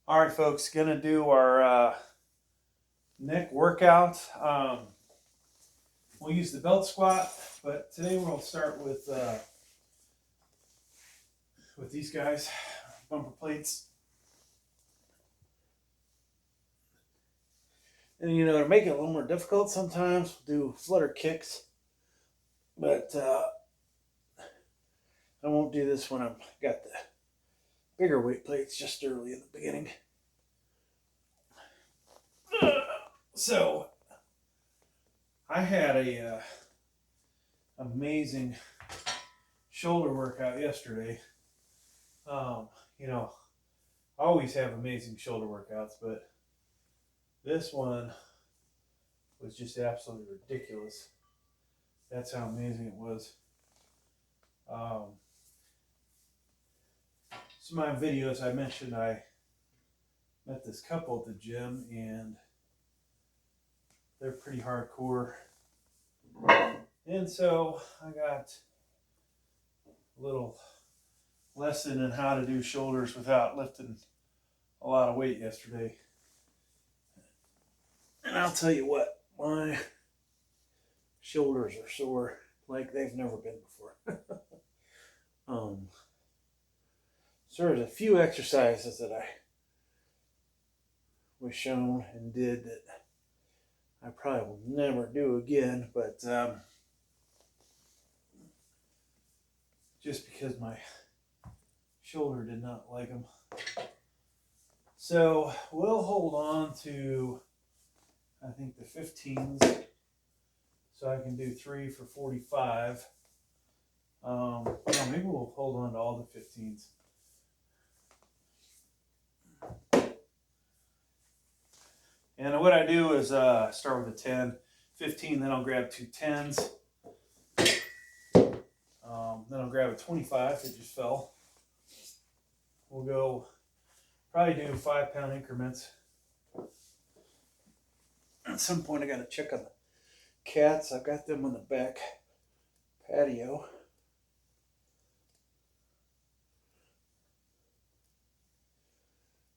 All right, folks, gonna do our neck workout. We'll use the belt squat, but today we'll start with these guys, bumper plates. And you know, to make it a little more difficult, sometimes we'll do flutter kicks, but I won't do this when I've got the bigger weight plates just early in the beginning. So I had a amazing shoulder workout yesterday. You know, I always have amazing shoulder workouts, but this one was just absolutely ridiculous. That's how amazing it was. Some of my videos I mentioned I met this couple at the gym and they're pretty hardcore. And so I got a little lesson in how to do shoulders without lifting a lot of weight yesterday. And I'll tell you what, my shoulders are sore like they've never been before. So there's a few exercises that I was shown and did that I probably will never do again, but just because my shoulder did not like them. So we'll hold on to, I think, the 15s, so I can do 3 for 45. No, maybe we'll hold on to all the 15s. And what I do is start with a 10, 15, then I'll grab 2 10s. Then I'll grab a 25 that just fell. We'll go probably do 5-pound increments. At some point I got to check on the cats. I've got them on the back patio.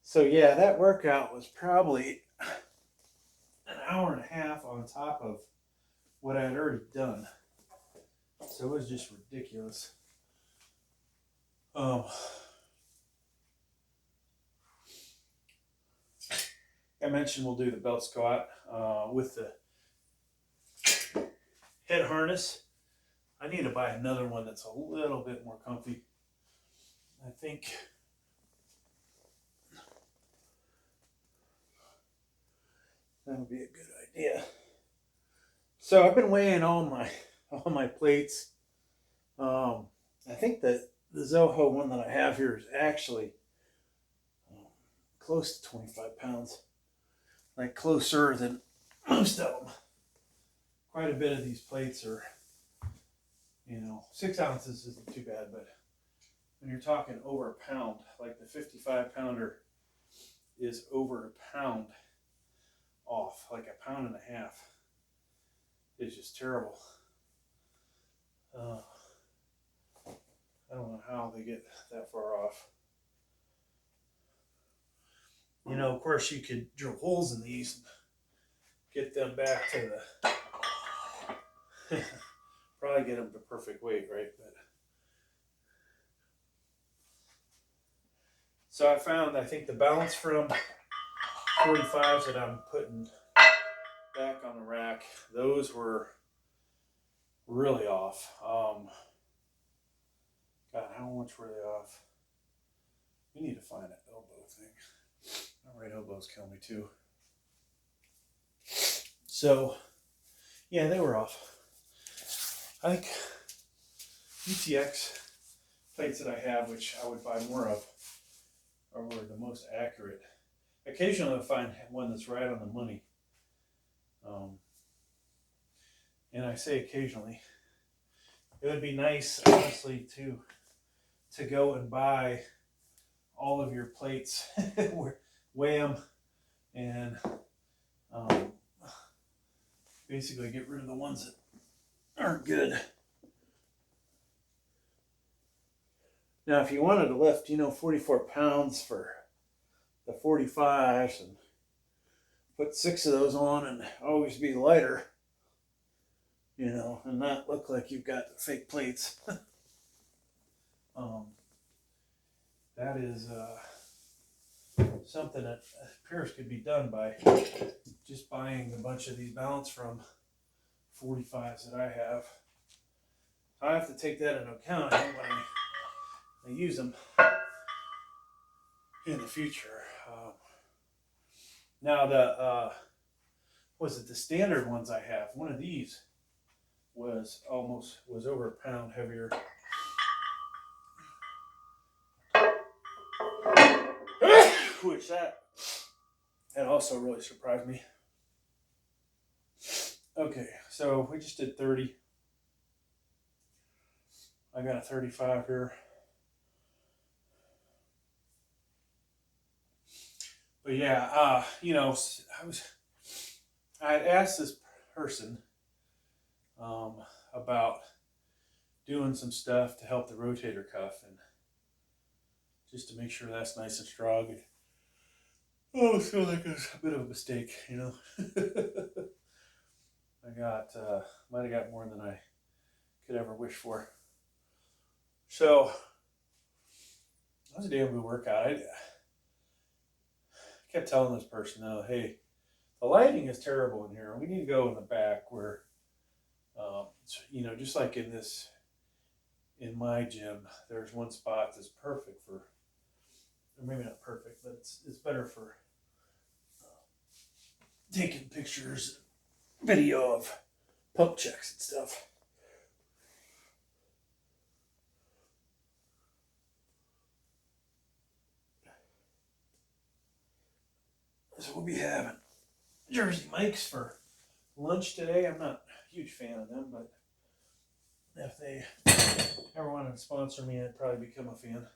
So yeah, that workout was probably an hour and a half on top of what I had already done. So it was just ridiculous. I mentioned we'll do the belt squat with the head harness. I need to buy another one that's a little bit more comfy. I think that would be a good idea. So I've been weighing all my plates. I think that the Zoho one that I have here is actually close to 25 pounds. Like closer than most of them. Quite a bit of these plates are, 6 ounces isn't too bad, but when you're talking over a pound, like the 55 pounder is over a pound off, like a pound and a half. It's just terrible. I don't know how they get that far off. Of course, you could drill holes in these and get them back to the probably get them to perfect weight, right? But so I think the balance from 45s that I'm putting back on the rack, those were really off. God, how much were they off? We need to find an elbow thing. My right elbows kill me too. So, yeah, they were off. I think UTX plates that I have, which I would buy more of, are the most accurate. Occasionally I'll find one that's right on the money. And I say occasionally. It would be nice, honestly, to go and buy all of your plates, weigh them, and basically get rid of the ones that aren't good. Now, if you wanted to lift, 44 pounds for the 45s and put 6 of those on and always be lighter, you know, and not look like you've got fake plates. That is something that appears could be done by just buying a bunch of these balance from 45s that I have. I have to take that into account when I use them in the future. Now the the standard ones I have, one of these was over a pound heavier. Which that also really surprised me. Okay, so we just did 30. I got a 35 here. But yeah, you know, I had asked this person about doing some stuff to help the rotator cuff and just to make sure that's nice and strong. And I always feel like it was a bit of a mistake, you know. Might have got more than I could ever wish for. So that was a damn good workout. I kept telling this person, though, hey, the lighting is terrible in here. We need to go in the back where, you know, just like in my gym, there's one spot that's perfect for, or maybe not perfect, but it's better for taking pictures, video of pump checks and stuff. So we'll be having Jersey Mike's for lunch today. I'm not a huge fan of them, but if they ever wanted to sponsor me, I'd probably become a fan.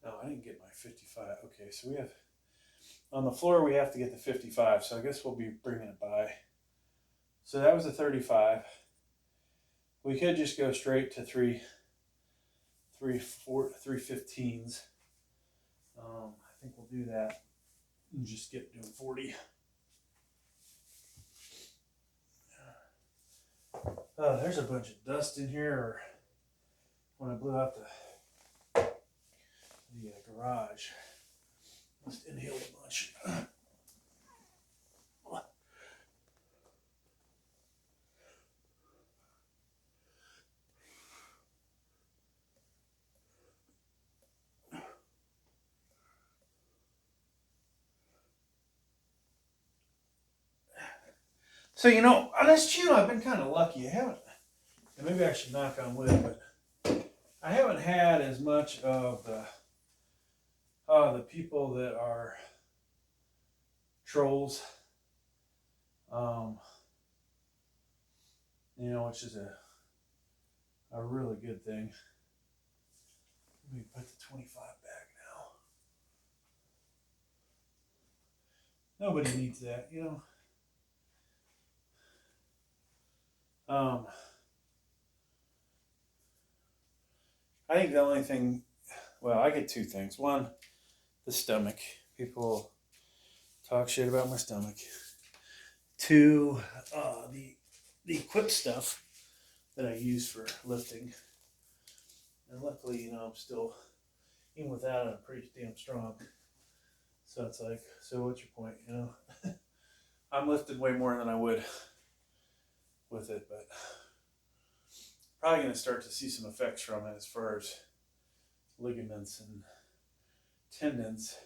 No, I didn't get my 55. Okay, so we have, on the floor we have to get the 55, so I guess we'll be bringing it by. So that was a 35. We could just go straight to 315s. I think we'll do that and just get doing 40. There's a bunch of dust in here when I blew out the garage. Must inhale a bunch. So, you know, on this channel, I've been kind of lucky. I haven't, and maybe I should knock on wood, but I haven't had as much of the people that are trolls, you know, which is a really good thing. Let me put the 25 back now. Nobody needs that, you know. I think the only thing, well, I get two things. One, the stomach. People talk shit about my stomach. Two, the equip stuff that I use for lifting. And luckily, you know, I'm still, even with that, I'm pretty damn strong. So it's like, so what's your point, you know? I'm lifting way more than I would with it, but probably going to start to see some effects from it as far as ligaments and tendons.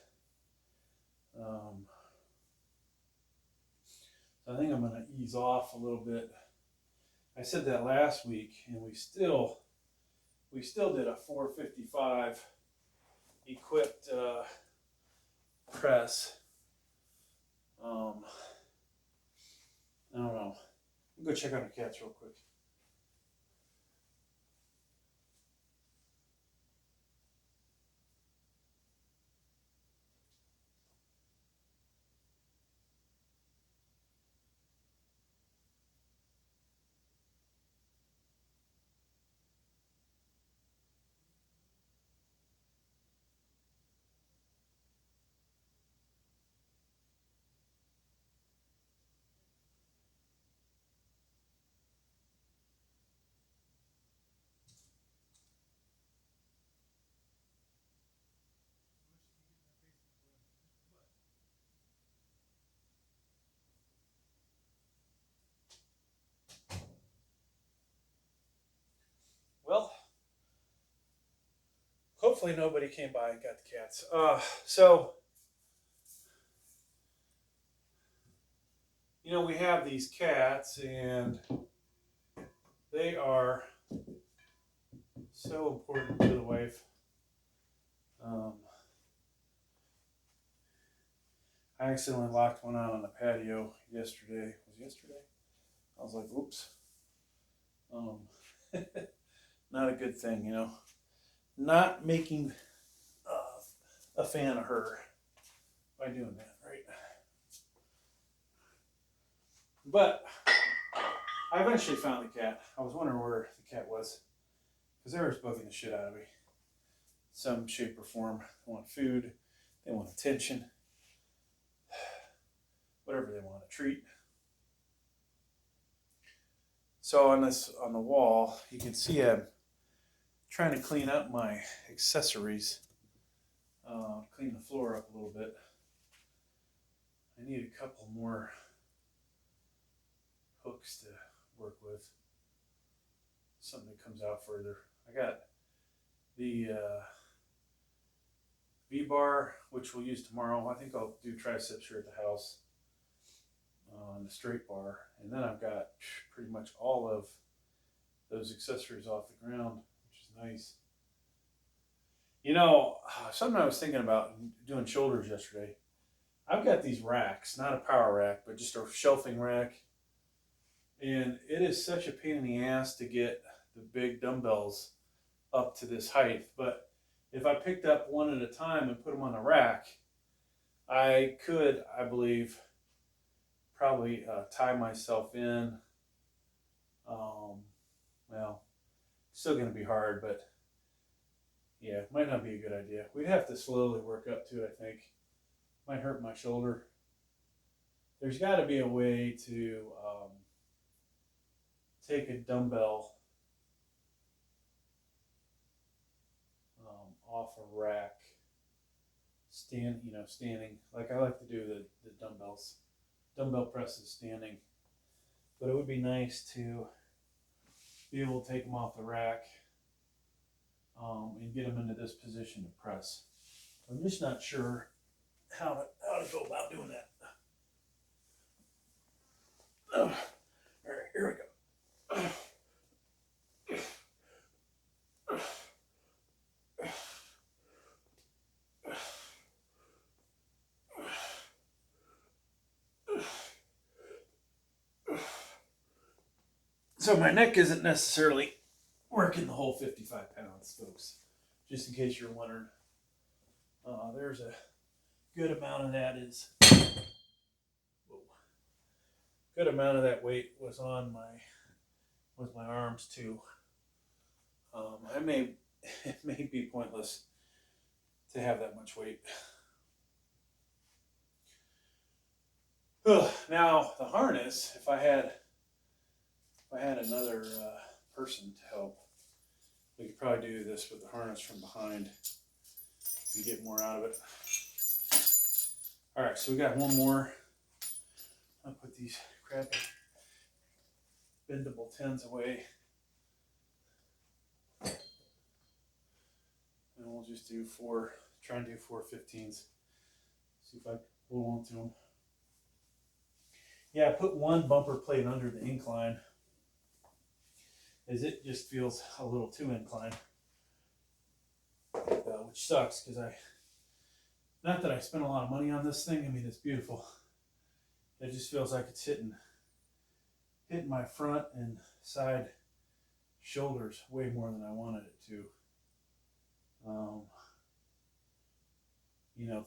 So I think I'm going to ease off a little bit. I said that last week, and we still did a 455 equipped press. I don't know. I'll go check on the cats real quick. hopefully nobody came by and got the cats. So, you know, we have these cats, and they are so important to the wife. I accidentally locked one out on the patio yesterday. I was like, oops. Not a good thing, you know. Not making a fan of her by doing that, right? But I eventually found the cat. I was wondering where the cat was, because they were bugging the shit out of me. Some shape or form. They want food. They want attention. Whatever they want, a treat. So on the wall, you can see I'm trying to clean up my accessories. Clean the floor up a little bit. I need a couple more hooks to work with. Something that comes out further. I got the V-bar, which we'll use tomorrow. I think I'll do triceps here at the house on the straight bar. And then I've got pretty much all of those accessories off the ground, which is nice. You know, something I was thinking about doing shoulders yesterday. I've got these racks, not a power rack, but just a shelving rack. And it is such a pain in the ass to get the big dumbbells up to this height. But if I picked up one at a time and put them on the rack, I could, I believe, probably tie myself in. Well, still going to be hard, but yeah, it might not be a good idea. We'd have to slowly work up to it, I think. Might hurt my shoulder. There's got to be a way to take a dumbbell off a rack, standing. Like I like to do the dumbbell presses standing. But it would be nice to be able to take them off the rack and get them into this position to press. I'm just not sure how to go about doing that. All right, here we go. So my neck isn't necessarily working the whole 55 pounds, folks. Just in case you're wondering. There's a good amount of that good amount of that weight was on my arms too. It may be pointless to have that much weight. Now the harness, if I had another person to help, we could probably do this with the harness from behind and get more out of it. All right, so we got one more. I'll put these crappy bendable 10s away. And we'll just try and do 4 15s. See if I hold on to them. Yeah, I put one bumper plate under the incline, as it just feels a little too inclined, which sucks because not that I spent a lot of money on this thing. I mean, it's beautiful. It just feels like it's hitting my front and side shoulders way more than I wanted it to.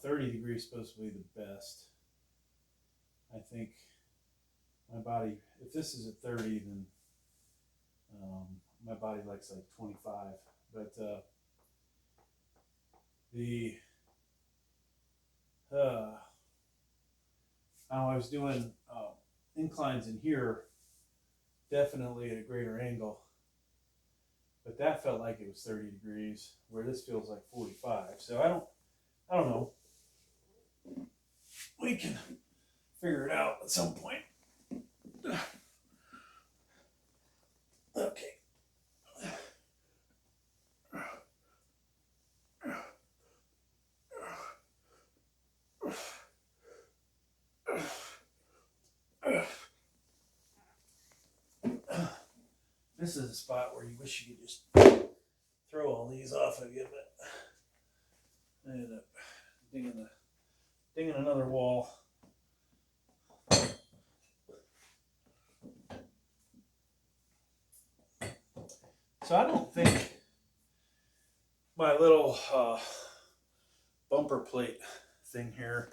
30 degrees is supposed to be the best. I think my body, if this is at 30, then my body likes like 25. But I was doing inclines in here, definitely at a greater angle, but that felt like it was 30 degrees, where this feels like 45. So I don't know. We can figure it out at some point. Okay. This is a spot where you wish you could just throw all these off of you, but I ended up digging another wall. So I don't think my little bumper plate thing here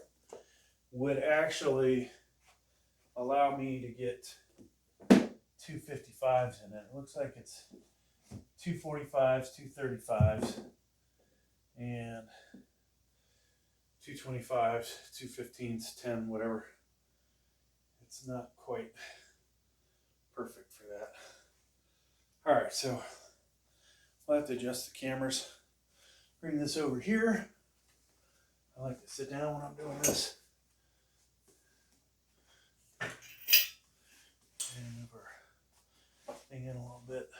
would actually allow me to get 255s in it. It looks like it's 245s, 235s, and 225s, 215s, 10, whatever. It's not quite perfect for that. All right, so I'll have to adjust the cameras. Bring this over here. I like to sit down when I'm doing this. And move our thing in a little bit.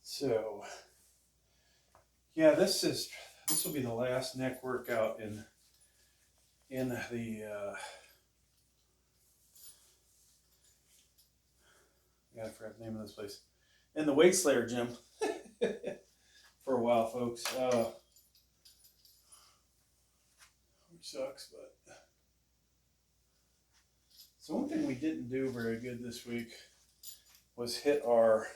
So, yeah, this will be the last neck workout in the I forgot the name of this place. In the Weight Slayer gym for a while, folks. Which sucks, but so one thing we didn't do very good this week was hit our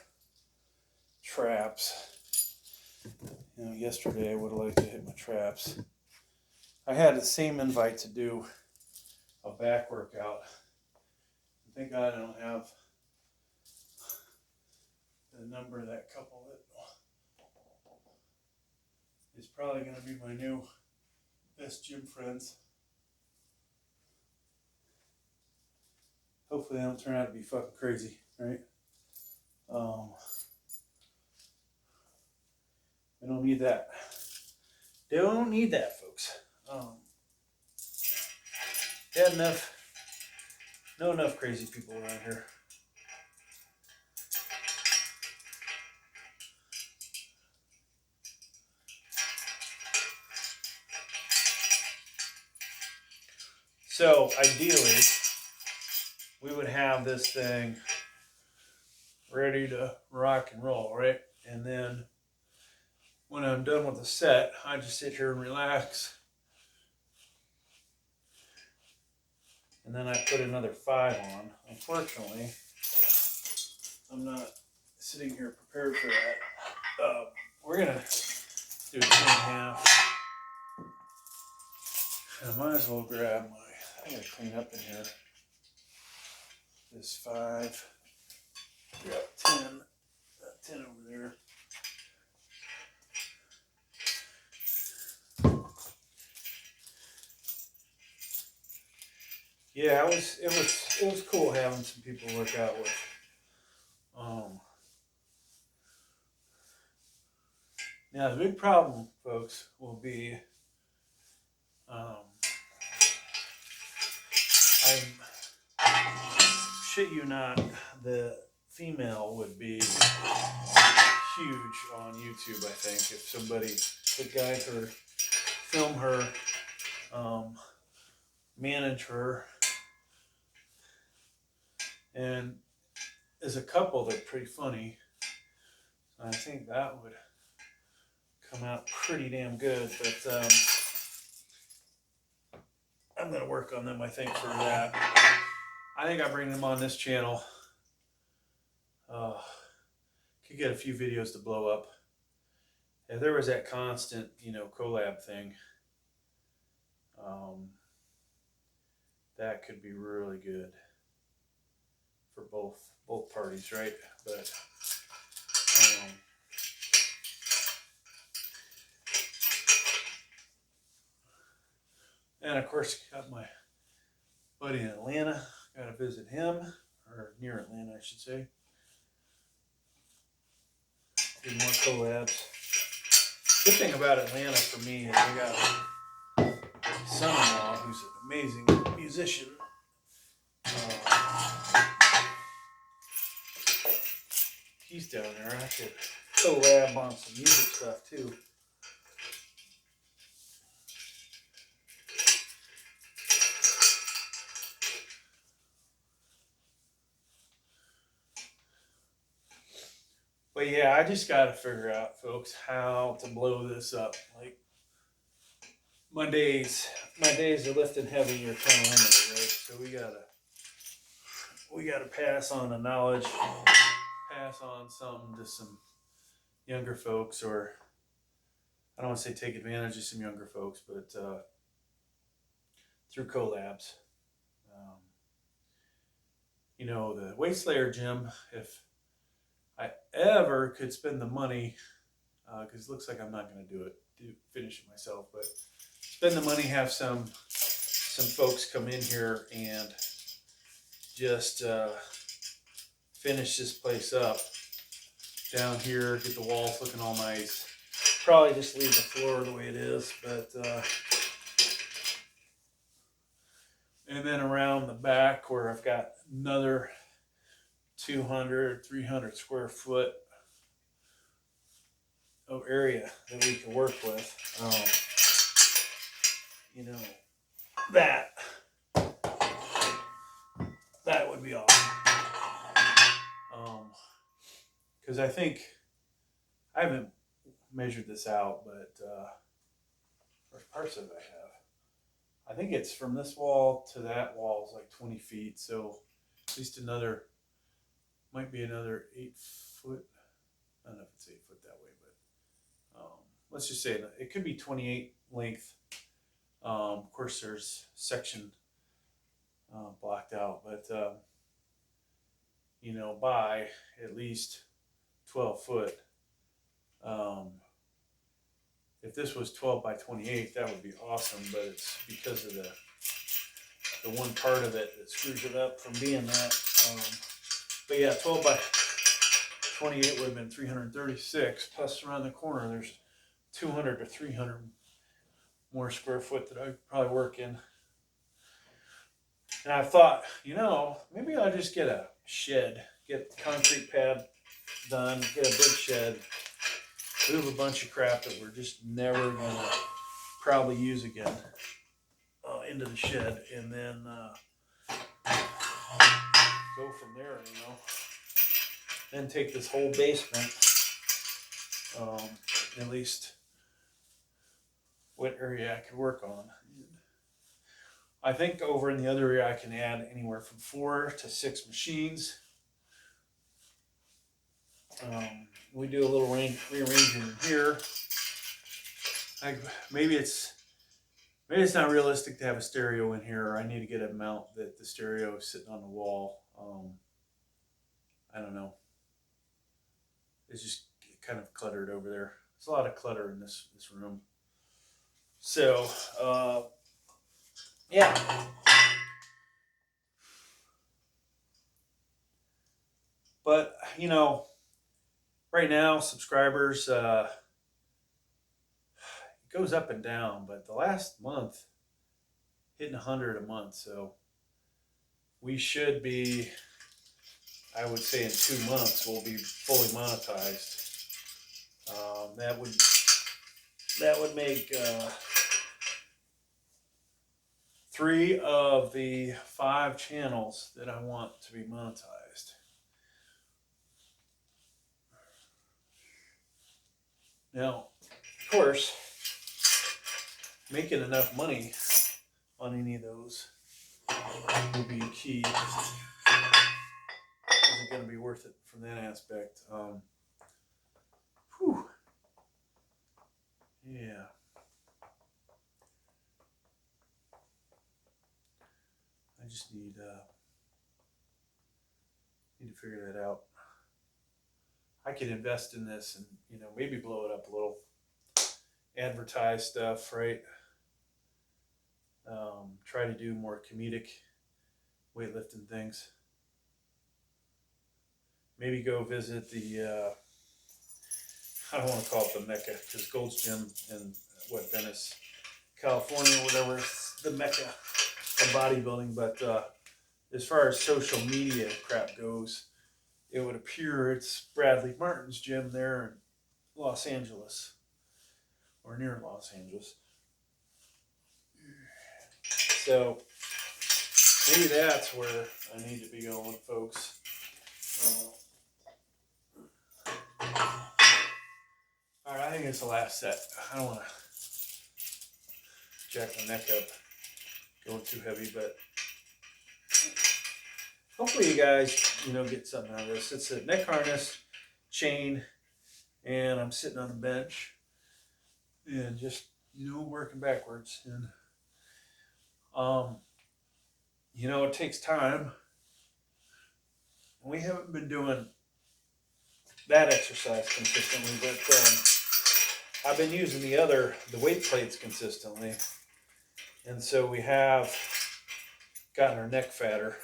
traps. You know, yesterday I would have liked to hit my traps. I had the same invite to do a back workout. Thank God I don't have the number of that couple that is probably going to be my new best gym friends. Hopefully they don't turn out to be fucking crazy, right? We don't need that. Don't need that, folks. Know enough crazy people around here. So ideally, we would have this thing ready to rock and roll, right? And then when I'm done with the set, I just sit here and relax. And then I put another 5 on. Unfortunately, I'm not sitting here prepared for that. We're going to do 2.5. I might as well grab I got to clean up in here. This 5. Grab 10. 10 over there. Yeah, it was cool having some people to work out with. Now the big problem, folks, will be shit you not, the female would be huge on YouTube, I think, if somebody could guide her, film her, manage her. And as a couple, they're pretty funny. I think that would come out pretty damn good, but I'm going to work on them, I think, for that. I think I bring them on this channel. Could get a few videos to blow up. If there was that constant, collab thing, that could be really good for both parties, right? But and of course, got my buddy in Atlanta. Got to visit him, or near Atlanta, I should say. Do more collabs. Good thing about Atlanta for me is I got a son-in-law who's an amazing musician. He's down there. I could collab on some music stuff too. But yeah, I just got to figure out, folks, how to blow this up. Like my days of lifting heavy are kind of limited, right? So we gotta pass on the knowledge, pass on something to some younger folks, or I don't want to say take advantage of some younger folks, but through collabs. Um, you know, the Weight Slayer gym, if I ever could spend the money, because it looks like I'm not going to finish it myself, but spend the money, have some folks come in here and just finish this place up down here, get the walls looking all nice. Probably just leave the floor the way it is, but and then around the back where I've got another 200, 300 square foot of area that we can work with. You know, that would be awesome. Because I think, I haven't measured this out, but or parts of it I have. I think it's from this wall to that wall is like 20 feet. So at least might be another 8 foot. I don't know if it's 8 foot that way, but let's just say it could be 28 length. Of course, there's section blocked out, but you know, by at least 12 foot. If this was 12 by 28, that would be awesome, but it's because of the one part of it that screws it up from being that. But yeah, 12 by 28 would have been 336, plus around the corner there's 200 to 300 more square foot that I could probably work in. And I thought, you know, maybe I'll just get a shed, get the concrete pad done, get a big shed, move a bunch of crap that we're just never gonna probably use again into the shed, and then go from there, you know. Then take this whole basement, at least what area I could work on. I think over in the other area I can add anywhere from 4 to 6 machines. We do a little rearranging in here. Maybe it's not realistic to have a stereo in here, or I need to get a mount that the stereo is sitting on the wall. I don't know. It's just kind of cluttered over there. There's a lot of clutter in this room. So, yeah. But, you know, right now, subscribers, it goes up and down, but the last month, hitting 100 a month. So we should be, I would say in 2 months, we'll be fully monetized. That would make 3 of the 5 channels that I want to be monetized. Now, of course, making enough money on any of those will be key. Is it going to be worth it from that aspect? Yeah. I just need to figure that out. I could invest in this and, you know, maybe blow it up a little. Advertise stuff, right? Try to do more comedic weightlifting things. Maybe go visit the, I don't want to call it the Mecca, because Gold's Gym in Venice, California, whatever, the Mecca of bodybuilding. But as far as social media crap goes, it would appear it's Bradley Martin's gym there in Los Angeles, or near Los Angeles. So maybe that's where I need to be going, folks. All right, I think it's the last set. I don't want to jack my neck up, go too heavy, but hopefully you guys, get something out of this. It's a neck harness, chain, and I'm sitting on the bench and just, working backwards. And, it takes time. We haven't been doing that exercise consistently, but I've been using the weight plates consistently. And so we have gotten our neck fatter.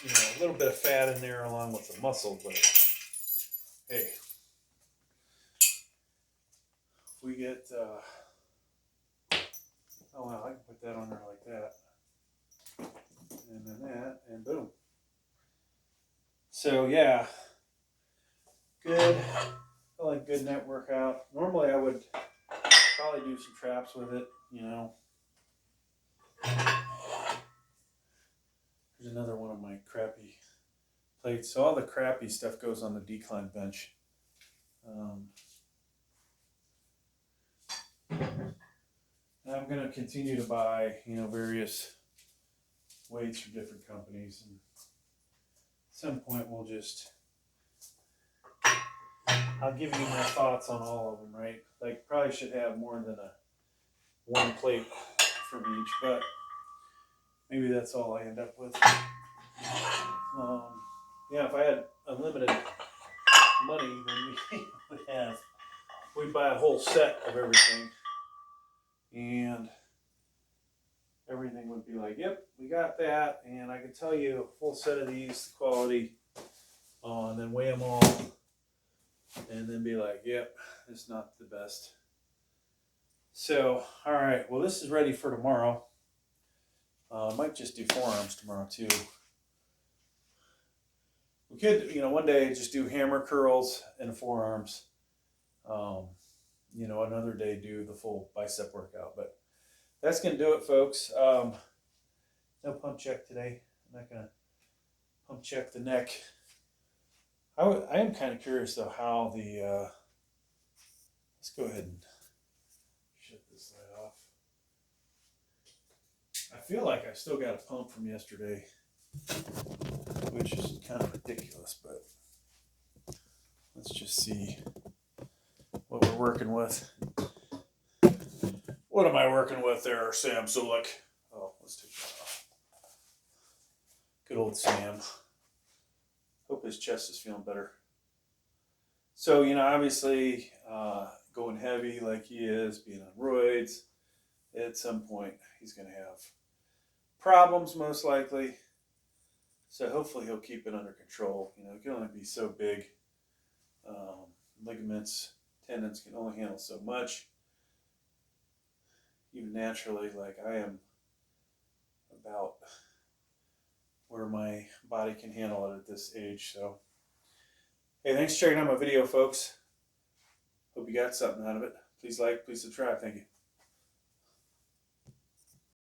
A little bit of fat in there along with the muscle, but hey, if we get, oh wow, I can put that on there like that. And then that, and boom. So yeah, good. I like good net workout. Normally I would probably do some traps with it, There's another one of my crappy plates. So all the crappy stuff goes on the decline bench. And I'm going to continue to buy, various weights from different companies. And at some point I'll give you my thoughts on all of them, right? Like, probably should have more than one plate from each, but maybe that's all I end up with. Yeah, if I had unlimited money, then we'd buy a whole set of everything, and everything would be like, yep, we got that, and I can tell you a full set of these, the quality, and then weigh them all, and then be like, yep, it's not the best. So, all right, well, this is ready for tomorrow. I might just do forearms tomorrow too. We could, one day just do hammer curls and forearms. Another day do the full bicep workout. But that's going to do it, folks. No pump check today. I'm not going to pump check the neck. I am kind of curious, though, how the... let's go ahead and shut this light off. I feel like I still got a pump from yesterday, which is kind of ridiculous, but let's just see what we're working with. What am I working with there, Sam Zulik? Oh, let's take that off. Good old Sam. Hope his chest is feeling better. So, obviously, going heavy like he is, being on roids, at some point he's going to have problems, most likely. So hopefully he'll keep it under control. It can only be so big. Ligaments, tendons can only handle so much. Even naturally, like I am about where my body can handle it at this age. So, hey, thanks for checking out my video, folks. Hope you got something out of it. Please like, please subscribe. Thank you.